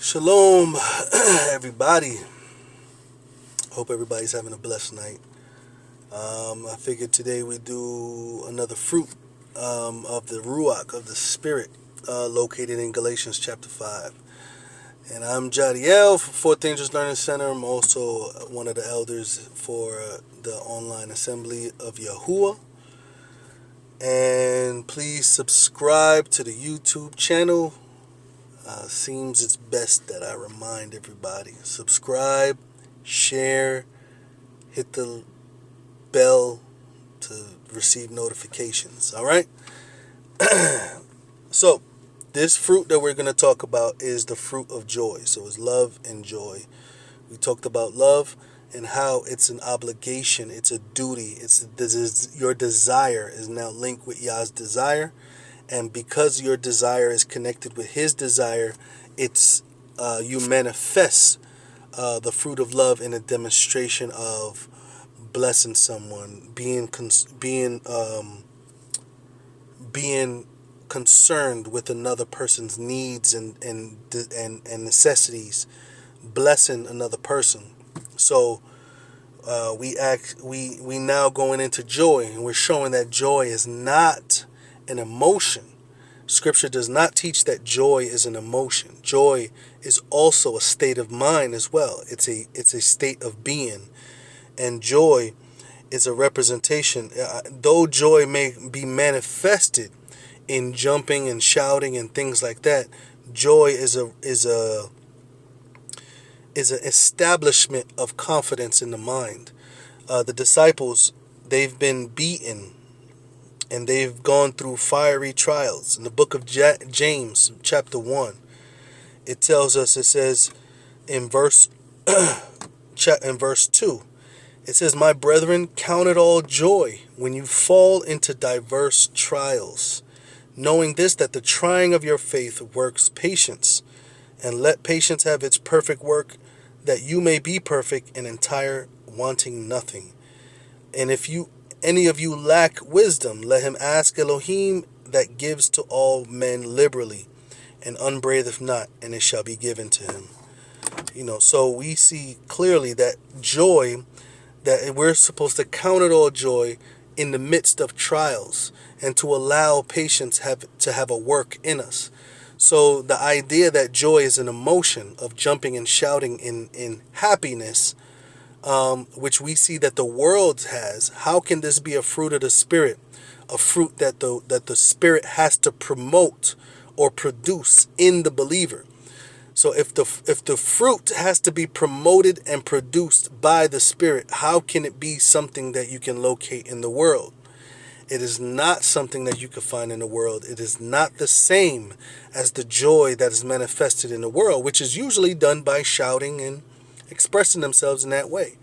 Shalom, everybody. Hope everybody's having a blessed night. I figured today we do another fruit of the Ruach, of the Spirit, located in Galatians chapter 5. And I'm Jadiel from Fourth Angels Learning Center. I'm also one of the elders for the online assembly of Yahuwah. And please subscribe to the YouTube channel. Seems it's best that I remind everybody. Subscribe, share, hit the bell to receive notifications. All right? So, this fruit that we're going to talk about is the fruit of joy. So, it's love and joy. We talked about love and how it's an obligation, it's a duty, your desire is now linked with Yah's desire. And because your desire is connected with his desire, it's you manifest the fruit of love in a demonstration of blessing someone, being concerned with another person's needs and necessities, blessing another person. So we now going into joy, and we're showing that joy is not an emotion. Scripture does not teach that joy is an emotion. Joy is also a state of mind as well. It's a state of being, and joy is a representation. Though joy may be manifested in jumping and shouting and things like that, joy is an establishment of confidence in the mind. The disciples, they've been beaten and they've gone through fiery trials. In the book of James, chapter 1, it tells us, it says in verse 2, it says, "My brethren, count it all joy when you fall into diverse trials, knowing this, that the trying of your faith works patience. And let patience have its perfect work, that you may be perfect and entire, wanting nothing. And if any of you lack wisdom, let him ask Elohim, that gives to all men liberally, and upbraideth not, and it shall be given to him." So we see clearly that joy, that we're supposed to count it all joy in the midst of trials, and to allow patience to have a work in us. So the idea that joy is an emotion of jumping and shouting in happiness, which we see that the world has, how can this be a fruit of the Spirit? A fruit that the Spirit has to promote or produce in the believer. So if the fruit has to be promoted and produced by the Spirit, how can it be something that you can locate in the world? It is not something that you can find in the world. It is not the same as the joy that is manifested in the world, which is usually done by shouting and expressing themselves in that way.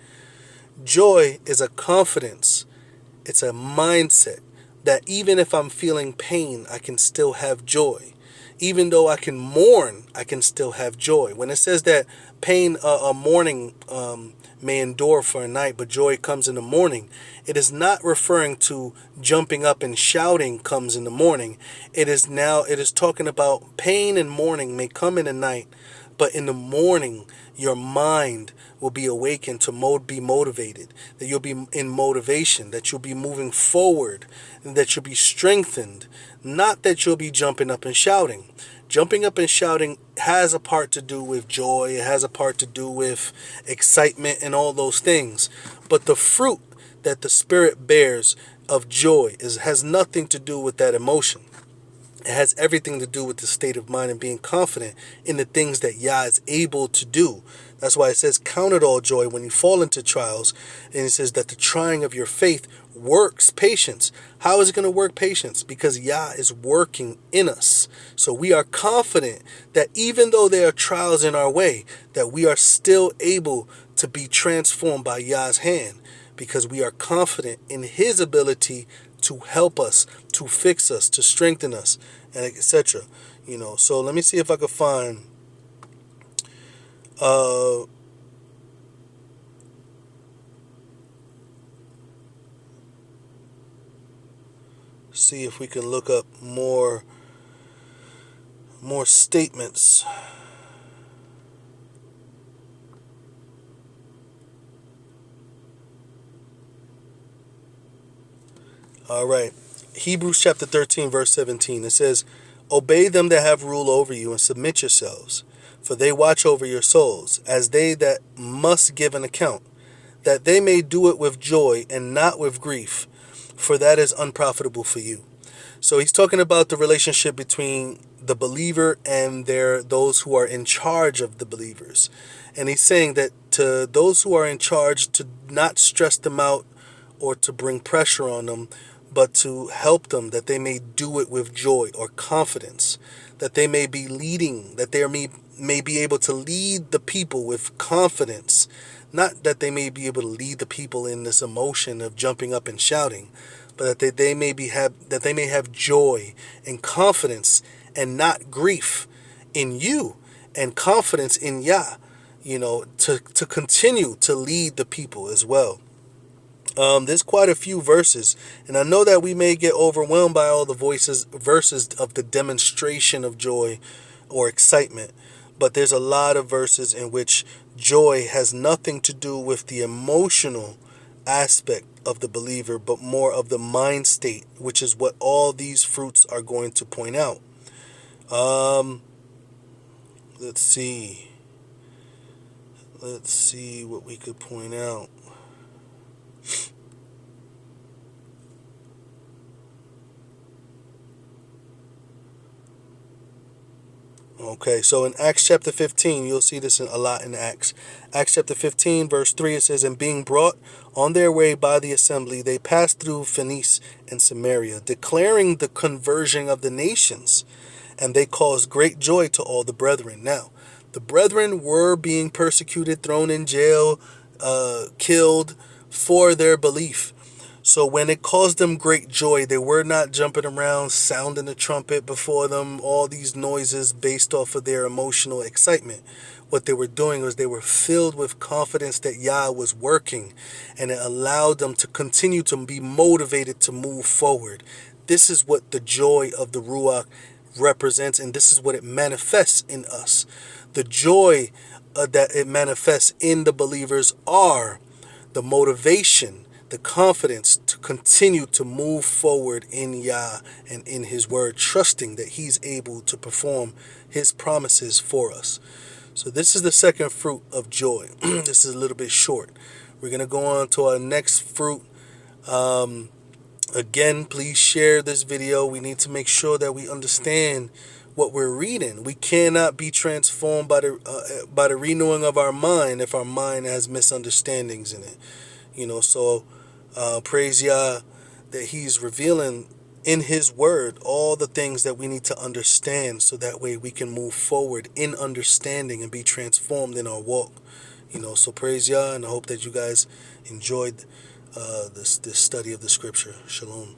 Joy is a confidence. It's a mindset that even if I'm feeling pain, I can still have joy. Even though I can mourn, I can still have joy. When it says that pain, mourning may endure for a night, but joy comes in the morning, it is not referring to jumping up and shouting comes in the morning. It is talking about pain and mourning may come in the night, but in the morning, your mind will be awakened to be motivated, that you'll be in motivation, that you'll be moving forward, and that you'll be strengthened, not that you'll be jumping up and shouting. Jumping up and shouting has a part to do with joy, it has a part to do with excitement and all those things, but the fruit that the Spirit bears of joy has nothing to do with that emotion. It has everything to do with the state of mind and being confident in the things that Yah is able to do. That's why it says, count it all joy when you fall into trials. And it says that the trying of your faith works patience. How is it going to work patience? Because Yah is working in us. So we are confident that even though there are trials in our way, that we are still able to be transformed by Yah's hand, because we are confident in his ability to help us, to fix us, to strengthen us, and etc. So let me see if I could find see if we can look up more statements All right. Hebrews chapter 13, verse 17. It says, obey them that have rule over you and submit yourselves, for they watch over your souls, as they that must give an account, that they may do it with joy and not with grief, for that is unprofitable for you. So he's talking about the relationship between the believer and those who are in charge of the believers. And he's saying that to those who are in charge, to not stress them out or to bring pressure on them, but to help them that they may do it with joy or confidence, that they may be leading, that they may be able to lead the people with confidence, not that they may be able to lead the people in this emotion of jumping up and shouting, but that they may have joy and confidence and not grief in you, and confidence in Yah, to continue to lead the people as well. There's quite a few verses, and I know that we may get overwhelmed by all the verses of the demonstration of joy or excitement, but there's a lot of verses in which joy has nothing to do with the emotional aspect of the believer, but more of the mind state, which is what all these fruits are going to point out. Let's see what we could point out. Okay, so in Acts chapter 15, you'll see this a lot in Acts. Acts chapter 15, verse 3, it says, and being brought on their way by the assembly, they passed through Phoenice and Samaria, declaring the conversion of the nations, and they caused great joy to all the brethren. Now, the brethren were being persecuted, thrown in jail, killed for their belief. So when it caused them great joy, they were not jumping around, sounding the trumpet before them, all these noises based off of their emotional excitement. What they were doing was they were filled with confidence that Yah was working, and it allowed them to continue to be motivated to move forward. This is what the joy of the Ruach represents, and this is what it manifests in us. The joy that it manifests in the believers are the motivation, the confidence to continue to move forward in Yah and in His Word, trusting that He's able to perform His promises for us. So this is the second fruit of joy. This is a little bit short. We're going to go on to our next fruit. Again, please share this video. We need to make sure that we understand what we're reading. We cannot be transformed by the renewing of our mind if our mind has misunderstandings in it. So praise Yah that He's revealing in His Word all the things that we need to understand, so that way we can move forward in understanding and be transformed in our walk. So praise Yah, and I hope that you guys enjoyed this study of the Scripture. Shalom.